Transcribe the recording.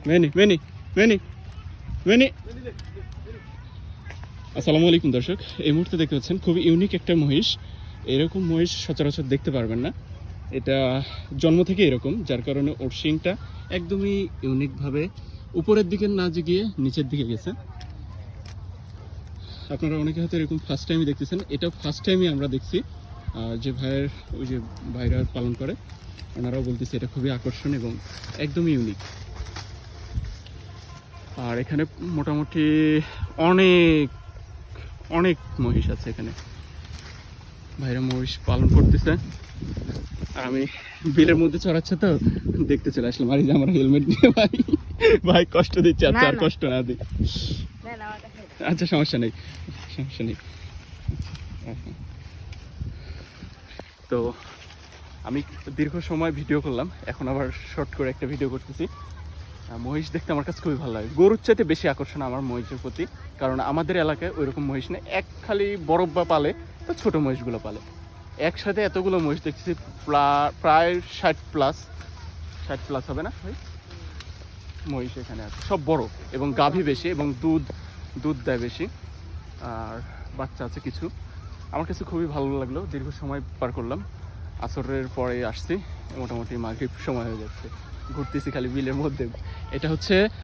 Many many many many. আসসালামু আলাইকুম দর্শক, এই মুহূর্তে দেখতে পাচ্ছেন খুবই ইউনিক একটা মহিষ। এরকম মহিষ সচরাচর দেখতে পারবেন না, এটা জন্ম থেকে এরকম, যার কারণে ওর শিংটা একদমই ইউনিকভাবে উপরের দিকে না গিয়ে নিচের দিকে গেছে। আপনারা অনেকে হয়তো এরকম ফার্স্ট টাইমই দেখতেছেন, এটা ফার্স্ট টাইমই আমরা দেখছি। যে ভাইয়ের ওই যে ভাইরা পালন করে ওনারাও বলতেছে এটা খুবই আকর্ষণ এবং একদমই ইউনিক। আর এখানে মোটামুটি অনেক অনেক মহিষ আছে এখানে, ভাইরা মহিষ পালন করতেছে। আর আমি বিলের মধ্যে চড়াচ্ছে তো দেখতে চলে আসলাম। আর এই যে আমার হেলমেট নিয়ে ভাই ভাই কষ্ট দিচ্ছে, আচ্ছা আর কষ্ট না দিই, আচ্ছা সমস্যা নেই সমস্যা নেই। তো আমি দীর্ঘ সময় ভিডিও করলাম, এখন আবার শর্ট করে একটা ভিডিও করতেছি। মহিষ দেখতে আমার কাছে খুবই ভালো লাগে, গরুর চাইতে বেশি আকর্ষণ আমার মহিষের প্রতি, কারণ আমাদের এলাকায় ওইরকম মহিষ নেই। এক খালি বরফ বা পালে তো ছোটো মহিষগুলো পালে, একসাথে এতগুলো মহিষ দেখতেছি প্রায় 60+ হবে না ভাই মহিষ এখানে আছে, সব বড় এবং গাভী বেশি এবং দুধ দেয় বেশি, আর বাচ্চা আছে কিছু। আমার কাছে খুবই ভালো লাগলো, দীর্ঘ সময় পার করলাম, আসরের পরে আসছি, মোটামুটি মাগরিব সময় হয়ে যাচ্ছে, ঘুরতেছি খালি বিলের মধ্যে। এটা হচ্ছে